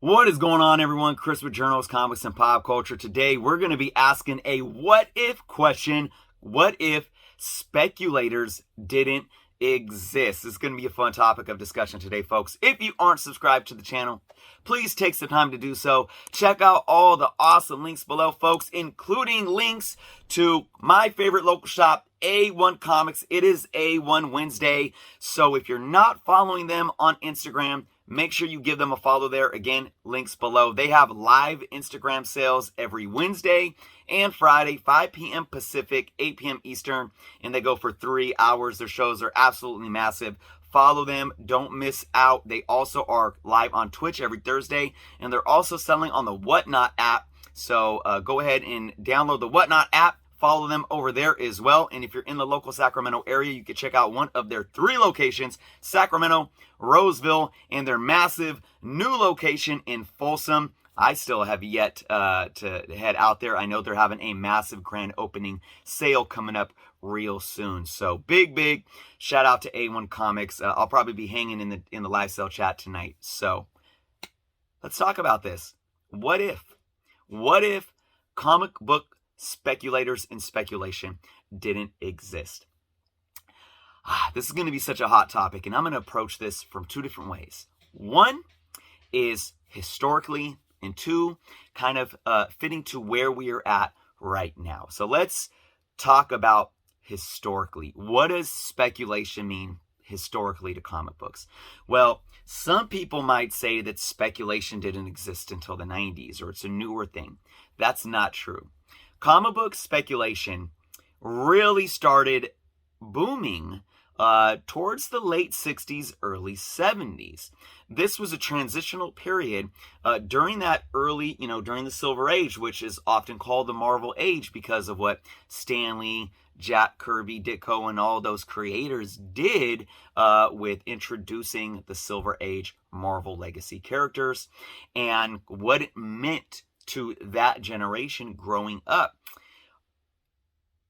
What is going on, everyone? Chris with Journals, Comics, and Pop Culture. Today, we're going to be asking a what-if question. What if speculators didn't exist? This is going to be a fun topic of discussion today, folks. If you aren't subscribed to the channel, please take some time to do so. Check out all the awesome links below, folks, including links to my favorite local shop, A1 Comics. It is A1 Wednesday, so if you're not following them on Instagram, make sure you give them a follow there. Again, links below. They have live Instagram sales every Wednesday and Friday, 5 p.m. Pacific, 8 p.m. Eastern, and they go for 3 hours. Their shows are absolutely massive. Follow them. Don't miss out. They also are live on Twitch every Thursday, and they're also selling on the Whatnot app. So go ahead and download the Whatnot app. Follow them over there as well. And if you're in the local Sacramento area, you can check out one of their 3 locations, Sacramento, Roseville, and their massive new location in Folsom. I still have yet to head out there. I know they're having a massive grand opening sale coming up real soon. So big shout out to A1 Comics. I'll probably be hanging in the live sale chat tonight. So let's talk about this. What if comic book speculators and speculation didn't exist? This is going to be such a hot topic, and I'm going to approach this from 2 different ways. One is historically, and 2, kind of fitting to where we are at right now. So let's talk about historically. What does speculation mean historically to comic books? Well, some people might say that speculation didn't exist until the 90s, or it's a newer thing. That's not true. Comic book speculation really started booming towards the late 60s, early 70s. This was a transitional period during that early, during the Silver Age, which is often called the Marvel Age because of what Stan Lee, Jack Kirby, Ditko, and all those creators did with introducing the Silver Age Marvel Legacy characters and what it meant to that generation growing up.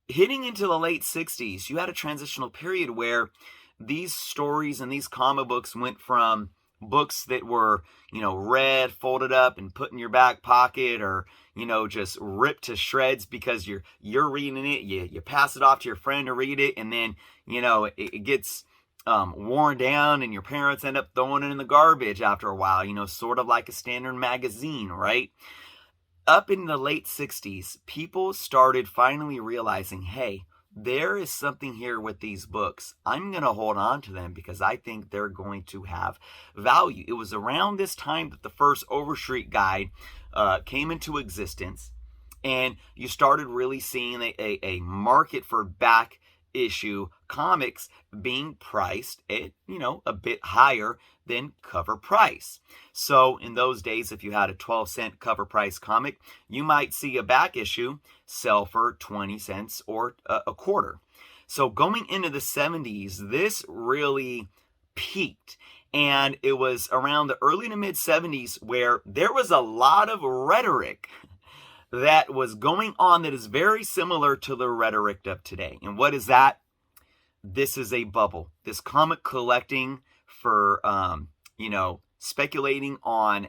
Hitting into the late 60s, you had a transitional period where these stories and these comic books went from books that were, read, folded up, and put in your back pocket, or, just ripped to shreds because you're reading it, you pass it off to your friend to read it, and then, it gets worn down, and your parents end up throwing it in the garbage after a while, sort of like a standard magazine, right? Up in the late 60s, people started finally realizing, hey, there is something here with these books. I'm going to hold on to them because I think they're going to have value. It was around this time that the first Overstreet Guide came into existence, and you started really seeing a market for back issue comics being priced at, a bit higher than cover price. So in those days, if you had a 12-cent cover price comic, you might see a back issue sell for 20 cents or a quarter. So going into the 70s, this really peaked. And it was around the early to mid 70s where there was a lot of rhetoric that was going on that is very similar to the rhetoric of today. And what is that? This is a bubble. This comic collecting for, speculating on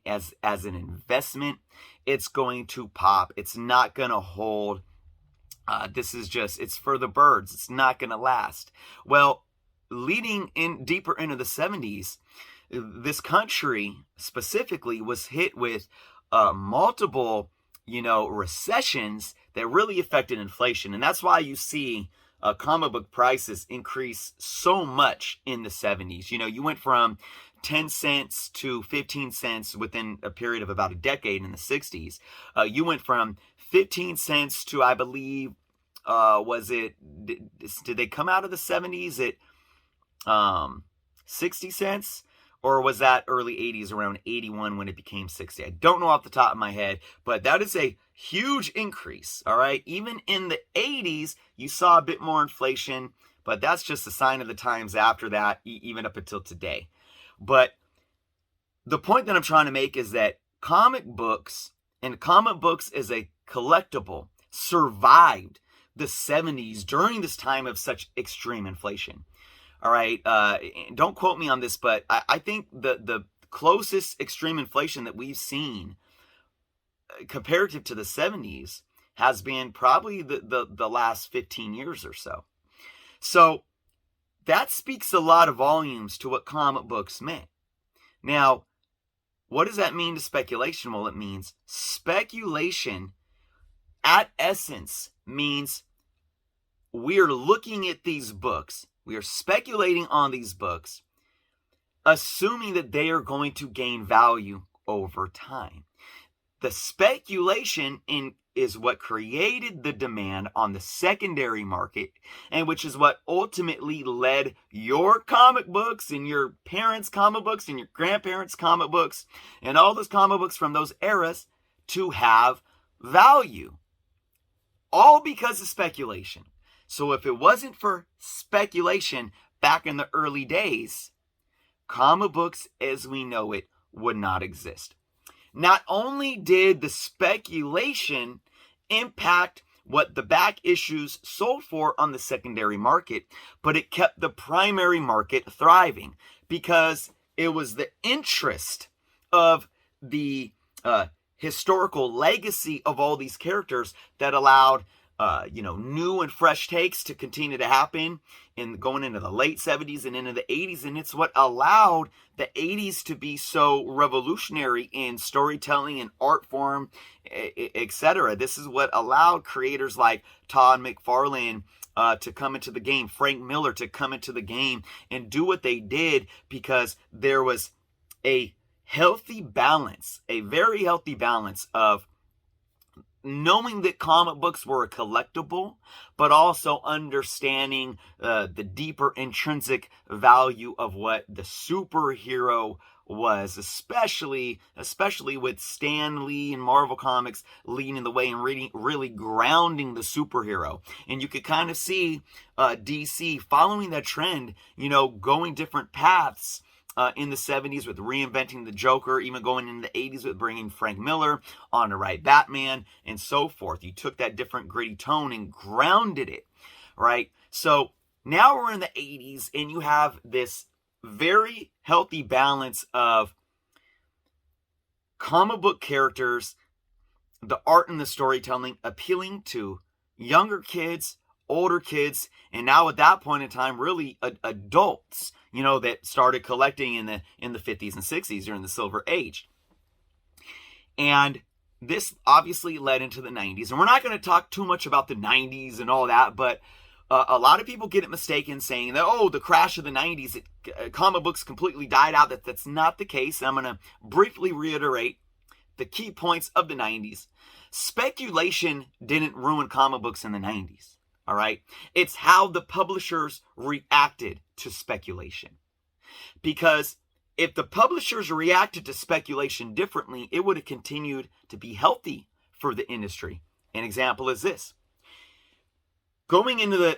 as an investment, it's going to pop. It's not going to hold. It's for the birds. It's not going to last. Well, leading in deeper into the 70s, this country specifically was hit with multiple, recessions that really affected inflation. And that's why you see comic book prices increase so much in the 70s. You went from 10 cents to 15 cents within a period of about a decade in the 60s. You went from 15 cents to, I believe, did they come out of the 70s at 60 cents? Or was that early 80s, around 81 when it became 60? I don't know off the top of my head, but that is a huge increase, all right? Even in the 80s, you saw a bit more inflation, but that's just a sign of the times after that, even up until today. But the point that I'm trying to make is that comic books and comic books as a collectible survived the 70s during this time of such extreme inflation. All right, don't quote me on this, but I think the closest extreme inflation that we've seen comparative to the 70s has been probably the last 15 years or so. So that speaks a lot of volumes to what comic books meant. Now, what does that mean to speculation? Well, it means speculation at essence means we're looking at these books, we are speculating on these books, assuming that they are going to gain value over time. The speculation is what created the demand on the secondary market, and which is what ultimately led your comic books and your parents' comic books and your grandparents' comic books and all those comic books from those eras to have value. All because of speculation. So if it wasn't for speculation back in the early days, comic books as we know it would not exist. Not only did the speculation impact what the back issues sold for on the secondary market, but it kept the primary market thriving because it was the interest of the historical legacy of all these characters that allowed new and fresh takes to continue to happen in going into the late 70s and into the 80s. And it's what allowed the 80s to be so revolutionary in storytelling and art form, etc. This is what allowed creators like Todd McFarlane to come into the game, Frank Miller to come into the game and do what they did, because there was a healthy balance, a very healthy balance of knowing that comic books were a collectible, but also understanding the deeper intrinsic value of what the superhero was, especially with Stan Lee and Marvel Comics leading the way and really grounding the superhero. And you could kind of see DC following that trend, going different paths. In the 70s with reinventing the Joker, even going in the 80s with bringing Frank Miller on to write Batman and so forth. You took that different gritty tone and grounded it, right? So now we're in the 80s and you have this very healthy balance of comic book characters, the art and the storytelling appealing to younger kids, older kids, and now at that point in time, really adults, that started collecting in the 50s and 60s during the Silver Age. And this obviously led into the 90s. And we're not going to talk too much about the 90s and all that, but a lot of people get it mistaken saying that, the crash of the 90s, comic books completely died out. That's not the case. I'm going to briefly reiterate the key points of the 90s. Speculation didn't ruin comic books in the 90s. All right. It's how the publishers reacted to speculation. Because if the publishers reacted to speculation differently, it would have continued to be healthy for the industry. An example is this. Going into the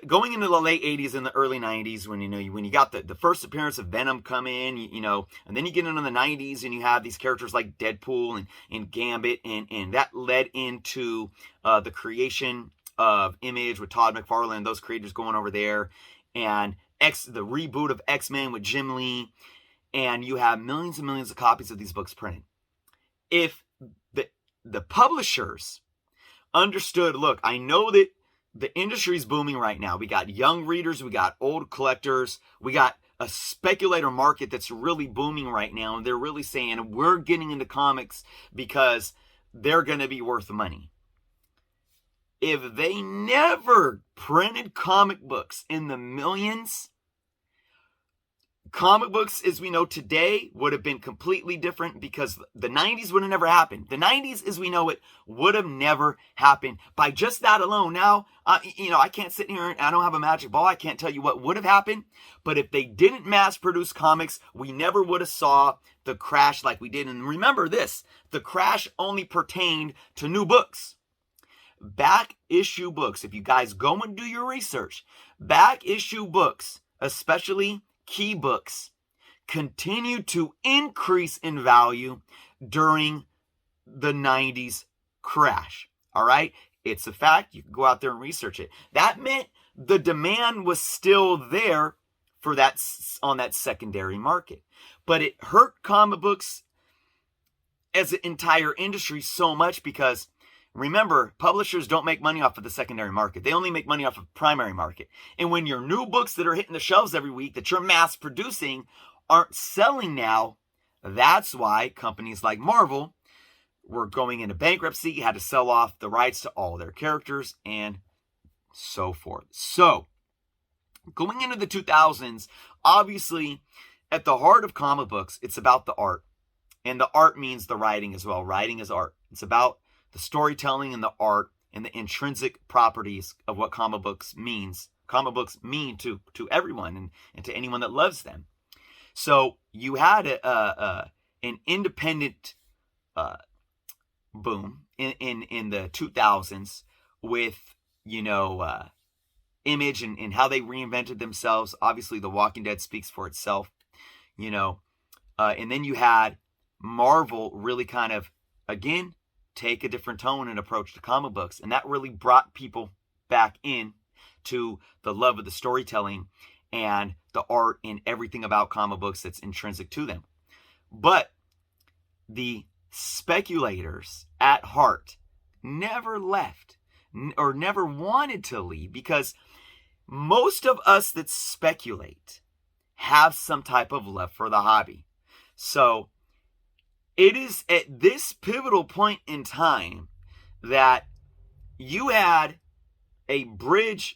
late 80s and the early 90s, when you got the first appearance of Venom come in, and then you get into the 90s and you have these characters like Deadpool and Gambit, and that led into the creation of Image with Todd McFarlane, those creators going over there, and the reboot of X-Men with Jim Lee, and you have millions and millions of copies of these books printed. If the publishers understood, look, I know that the industry's booming right now. We got young readers, we got old collectors, we got a speculator market that's really booming right now, and they're really saying we're getting into comics because they're going to be worth money. If they never printed comic books in the millions, comic books as we know today would have been completely different, because the 90s would have never happened. The 90s as we know it would have never happened. By just that alone, now, I can't sit here and I don't have a magic ball. I can't tell you what would have happened. But if they didn't mass produce comics, we never would have saw the crash like we did. And remember this, the crash only pertained to new books. Back issue books, if you guys go and do your research, back issue books, especially key books, continue to increase in value during the 90s crash. All right? It's a fact. You can go out there and research it. That meant the demand was still there for that on that secondary market. But it hurt comic books as an entire industry so much because, remember, publishers don't make money off of the secondary market. They only make money off of primary market. And when your new books that are hitting the shelves every week that you're mass producing aren't selling now, that's why companies like Marvel were going into bankruptcy, had to sell off the rights to all their characters, and so forth. So, going into the 2000s, obviously, at the heart of comic books, it's about the art. And the art means the writing as well. Writing is art. It's about the storytelling and the art and the intrinsic properties of what comic books means. Comic books mean to everyone and to anyone that loves them. So you had an independent boom in the 2000s with, Image and how they reinvented themselves. Obviously, The Walking Dead speaks for itself, and then you had Marvel really kind of, again, take a different tone and approach to comic books. And that really brought people back in to the love of the storytelling and the art and everything about comic books that's intrinsic to them. But the speculators at heart never left or never wanted to leave, because most of us that speculate have some type of love for the hobby. So it is at this pivotal point in time that you had a bridges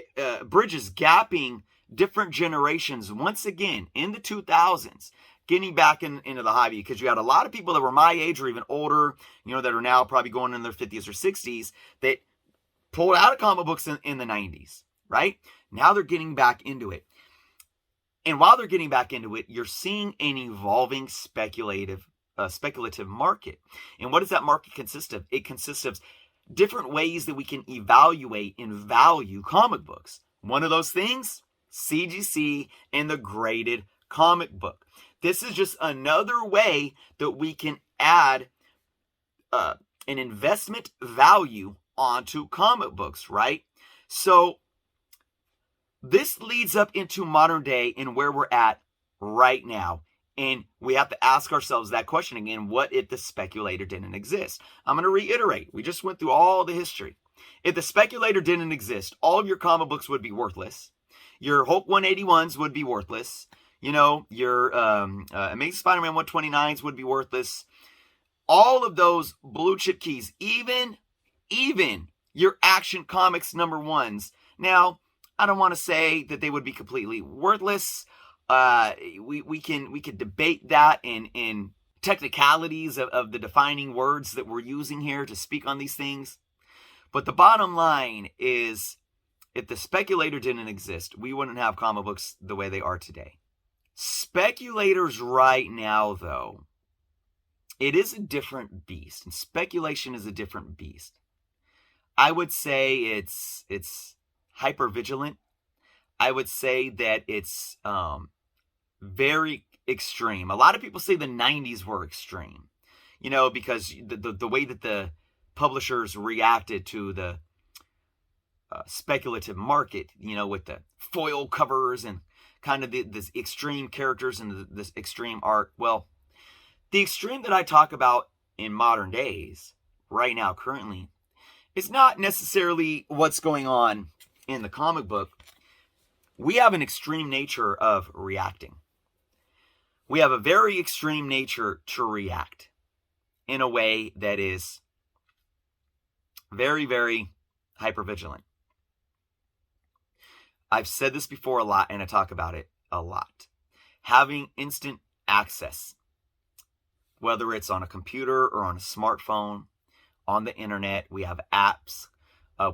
gapping different generations once again in the 2000s, getting back into the hobby, because you had a lot of people that were my age or even older, that are now probably going in their 50s or 60s, that pulled out of comic books in the 90s, right? Now they're getting back into it. And while they're getting back into it, you're seeing an evolving speculative market. And what does that market consist of? It consists of different ways that we can evaluate and value comic books. One of those things, CGC and the graded comic book. This is just another way that we can add an investment value onto comic books, right? So this leads up into modern day and where we're at right now. And we have to ask ourselves that question again: what if the speculator didn't exist? I'm going to reiterate. We just went through all the history. If the speculator didn't exist, all of your comic books would be worthless. Your Hulk 181s would be worthless. Your Amazing Spider-Man 129s would be worthless. All of those blue chip keys, even your Action Comics #1s. Now, I don't want to say that they would be completely worthless. We could debate that in technicalities of the defining words that we're using here to speak on these things. But the bottom line is, if the speculator didn't exist, we wouldn't have comic books the way they are today. Speculators right now, though, it is a different beast, and speculation is a different beast. I would say it's hyper vigilant. I would say that it's very extreme. A lot of people say the 90s were extreme, because the way that the publishers reacted to the speculative market, with the foil covers and kind of this extreme characters and this extreme art. Well, the extreme that I talk about in modern days, right now, currently, is not necessarily what's going on in the comic book. We have an extreme nature of reacting. We have a very extreme nature to react in a way that is very, very hypervigilant. I've said this before a lot, and I talk about it a lot. Having instant access, whether it's on a computer or on a smartphone, on the internet, we have apps,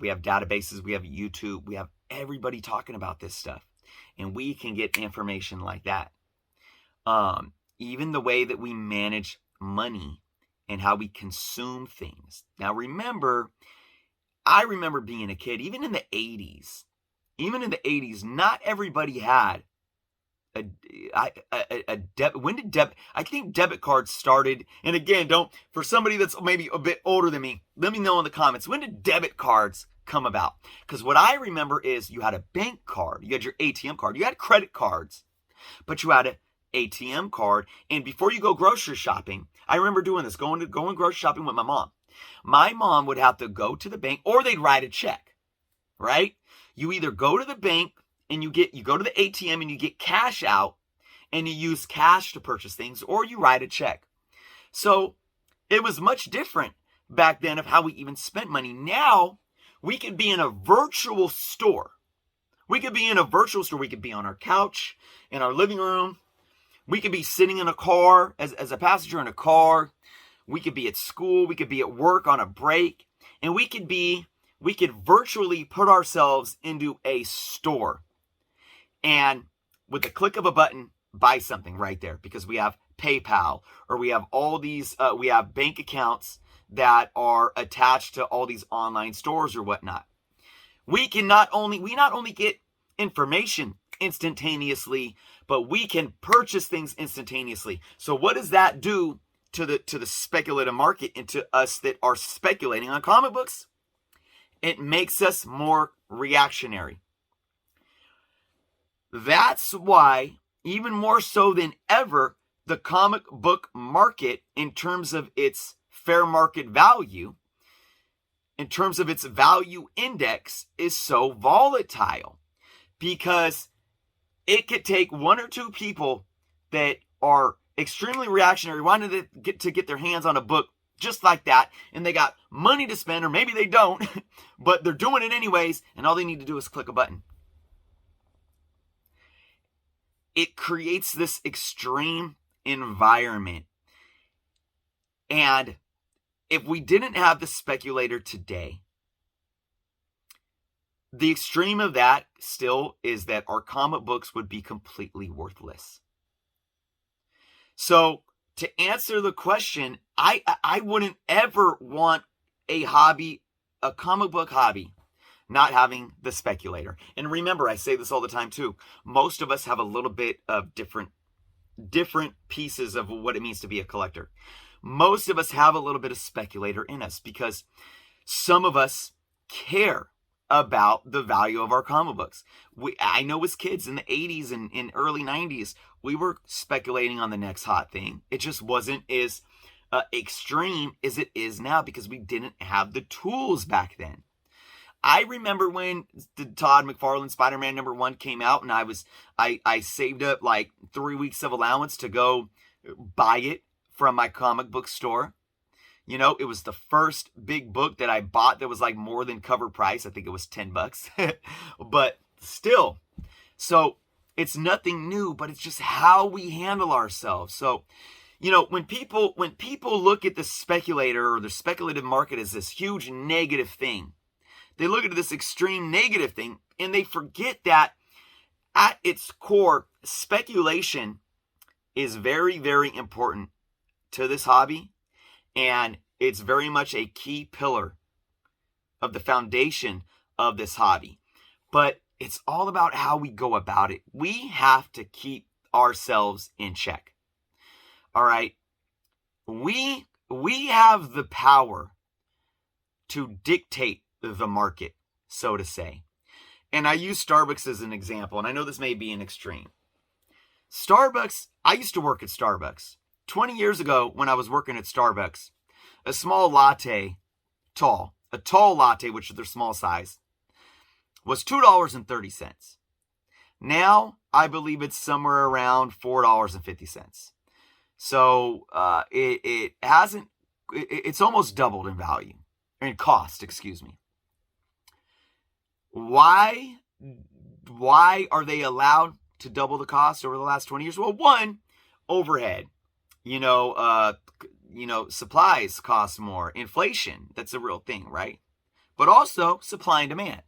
we have databases, we have YouTube, we have everybody talking about this stuff, and we can get information like that. Even the way that we manage money and how we consume things. Now I remember being a kid, even in the 80s, not everybody had a debit. When did I think debit cards started. And again, for somebody that's maybe a bit older than me, let me know in the comments, when did debit cards come about? Because what I remember is you had a bank card, you had your ATM card, you had credit cards, but you had ATM card. And before you go grocery shopping, I remember doing this, going grocery shopping with my mom. My mom would have to go to the bank, or they'd write a check, right? You either go to the bank and you go to the ATM and you get cash out and you use cash to purchase things, or you write a check. So it was much different back then of how we even spent money. Now we could be in a virtual store. We could be in a virtual store. We could be on our couch, in our living room. We could be sitting in a car as a passenger in a car. We could be at school. We could be at work on a break. And we could virtually put ourselves into a store. And with the click of a button, buy something right there, because we have PayPal, or we have all these, we have bank accounts that are attached to all these online stores or whatnot. We not only get information instantaneously, but we can purchase things instantaneously. So what does that do to the speculative market and to us that are speculating on comic books? It makes us more reactionary. That's why, even more so than ever, the comic book market, in terms of its fair market value, in terms of its value index, is so volatile, because it could take one or two people that are extremely reactionary, wanting to get their hands on a book just like that, and they got money to spend, or maybe they don't, but they're doing it anyways, and all they need to do is click a button. It creates this extreme environment. And if we didn't have the speculator today, the extreme of that still is that our comic books would be completely worthless. So to answer the question, I wouldn't ever want a comic book hobby, not having the speculator. And remember, I say this all the time too, most of us have a little bit of different pieces of what it means to be a collector. Most of us have a little bit of speculator in us, because some of us care about the value of our comic books. I know as kids in the 80s and in early 90s, we were speculating on the next hot thing. It just wasn't as extreme as it is now, because we didn't have the tools back then. I remember when the Todd McFarlane Spider-Man #1 came out, and I saved up like 3 weeks of allowance to go buy it from my comic book store. You know, it was the first big book that I bought that was like more than cover price. I think it was $10, but still. So it's nothing new, but it's just how we handle ourselves. So, you know, when people look at the speculator or the speculative market as this huge negative thing, they look at this extreme negative thing, and they forget that at its core, speculation is very, very important to this hobby. And it's very much a key pillar of the foundation of this hobby. But it's all about how we go about it. We have to keep ourselves in check. All right. We have the power to dictate the market, so to say. And I use Starbucks as an example, and I know this may be an extreme. Starbucks, I used to work at Starbucks. 20 years ago, when I was working at Starbucks, a small latte, a tall latte, which is their small size, was $2.30. Now, I believe it's somewhere around $4.50. So it's almost doubled in value, in cost, excuse me. Why are they allowed to double the cost over the last 20 years? Well, one, overhead. Supplies cost more. Inflation, that's a real thing, right? But also supply and demand.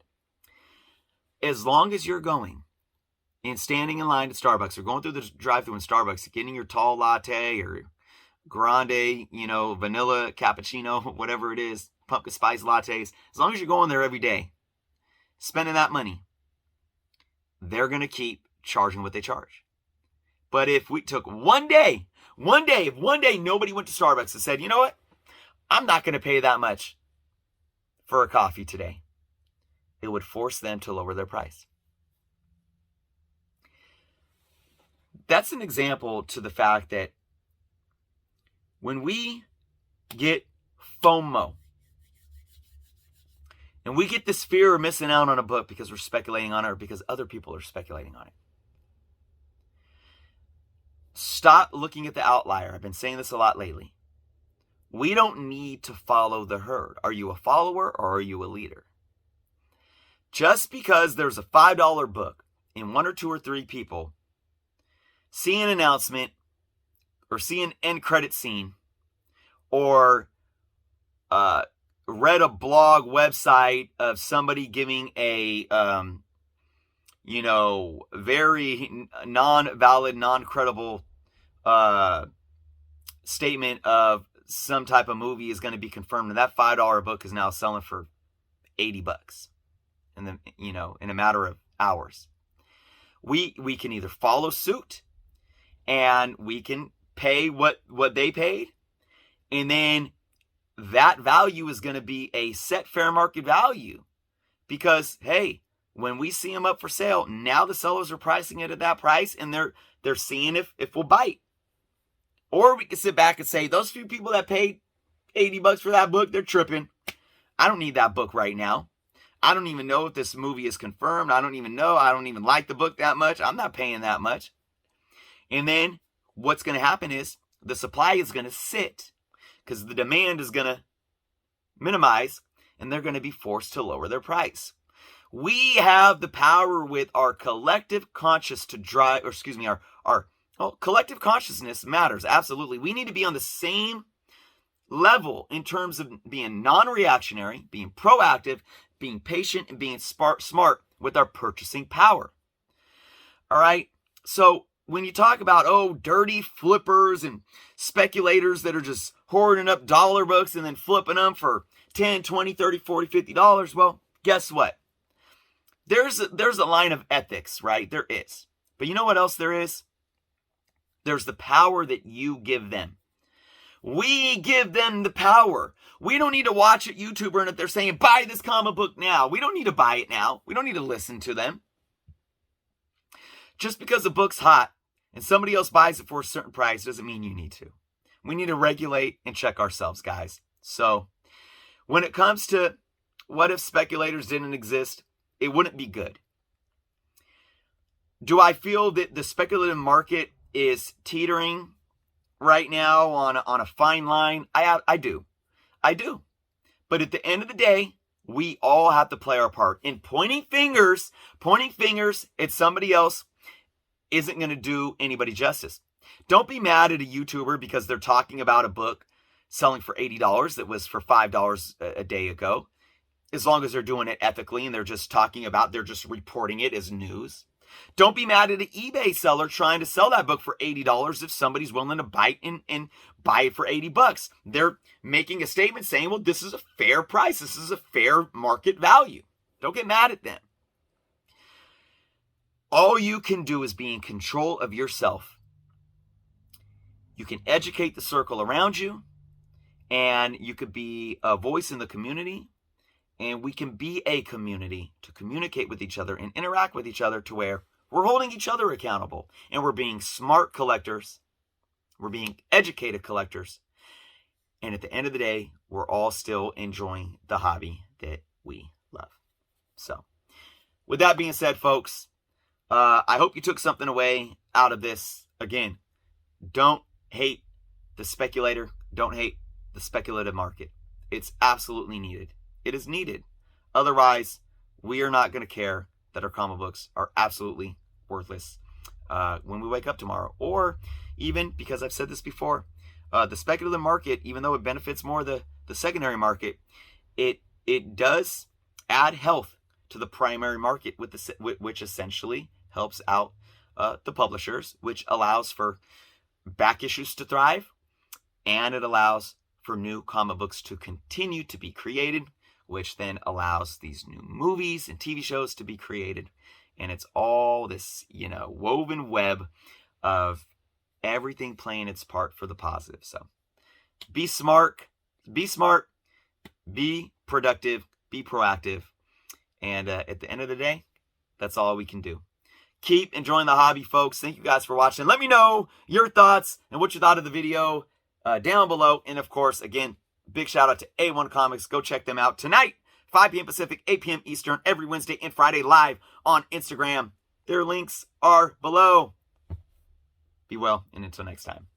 As long as you're going and standing in line at Starbucks, or going through the drive-thru in Starbucks, getting your tall latte or grande, vanilla cappuccino, whatever it is, pumpkin spice lattes, as long as you're going there every day, spending that money, they're going to keep charging what they charge. But if we took one day nobody went to Starbucks and said, you know what, I'm not going to pay that much for a coffee today, it would force them to lower their price. that's an example to the fact that when we get FOMO, and we get this fear of missing out on a book because we're speculating on it or because other people are speculating on it, stop looking at the outlier. I've been saying this a lot lately. We don't need to follow the herd. Are you a follower or are you a leader? Just because there's a $5 book and 1 or 2 or 3 people see an announcement or see an end credit scene or read a blog website of somebody giving a, very non-valid, non-credible statement of some type of movie is going to be confirmed, and that $5 book is now selling for $80 in a matter of hours. We can either follow suit and we can pay what they paid, and then that value is going to be a set fair market value because, hey, when we see them up for sale, now the sellers are pricing it at that price and they're seeing if we'll bite. Or we can sit back and say, those few people that paid $80 for that book, they're tripping. I don't need that book right now. I don't even know if this movie is confirmed. I don't even know. I don't even like the book that much. I'm not paying that much. And then what's going to happen is the supply is going to sit because the demand is going to minimize and they're going to be forced to lower their price. We have the power with our collective conscious to drive, collective consciousness matters. Absolutely. We need to be on the same level in terms of being non-reactionary, being proactive, being patient, and being smart with our purchasing power. All right. So when you talk about, dirty flippers and speculators that are just hoarding up dollar books and then flipping them for $10, $20, $30, $40, $50, well, guess what? There's a line of ethics, right? There is. But you know what else there is? There's the power that you give them. We give them the power. We don't need to watch a YouTuber and if they're saying, buy this comic book now. We don't need to buy it now. We don't need to listen to them. Just because a book's hot and somebody else buys it for a certain price doesn't mean you need to. We need to regulate and check ourselves, guys. So when it comes to what if speculators didn't exist, it wouldn't be good. Do I feel that the speculative market is teetering right now on a fine line? I do. But at the end of the day, we all have to play our part. And pointing fingers at somebody else isn't going to do anybody justice. Don't be mad at a YouTuber because they're talking about a book selling for $80 that was for $5 a day ago. As long as they're doing it ethically and they're just reporting it as news. Don't be mad at an eBay seller trying to sell that book for $80 if somebody's willing to bite and buy it for $80. They're making a statement saying, well, this is a fair price. This is a fair market value. Don't get mad at them. All you can do is be in control of yourself. You can educate the circle around you, and you could be a voice in the community. And we can be a community to communicate with each other and interact with each other to where we're holding each other accountable. And we're being smart collectors. We're being educated collectors. And at the end of the day, we're all still enjoying the hobby that we love. So, with that being said, folks, I hope you took something away out of this. Again, don't hate the speculator. Don't hate the speculative market. It's absolutely needed. It is needed. Otherwise, we are not going to care that our comic books are absolutely worthless when we wake up tomorrow. Or even, because I've said this before, the speculative market, even though it benefits more the secondary market, it does add health to the primary market, which essentially helps out the publishers, which allows for back issues to thrive, and it allows for new comic books to continue to be created, which then allows these new movies and TV shows to be created. And it's all this, woven web of everything playing its part for the positive. So be smart, be productive, be proactive. And at the end of the day, that's all we can do. keep enjoying the hobby, folks. Thank you guys for watching. Let me know your thoughts and what you thought of the video down below. And of course, again, big shout out to A1 Comics. Go check them out tonight, 5 p.m. Pacific, 8 p.m. Eastern, every Wednesday and Friday live on Instagram. Their links are below. Be well, and until next time.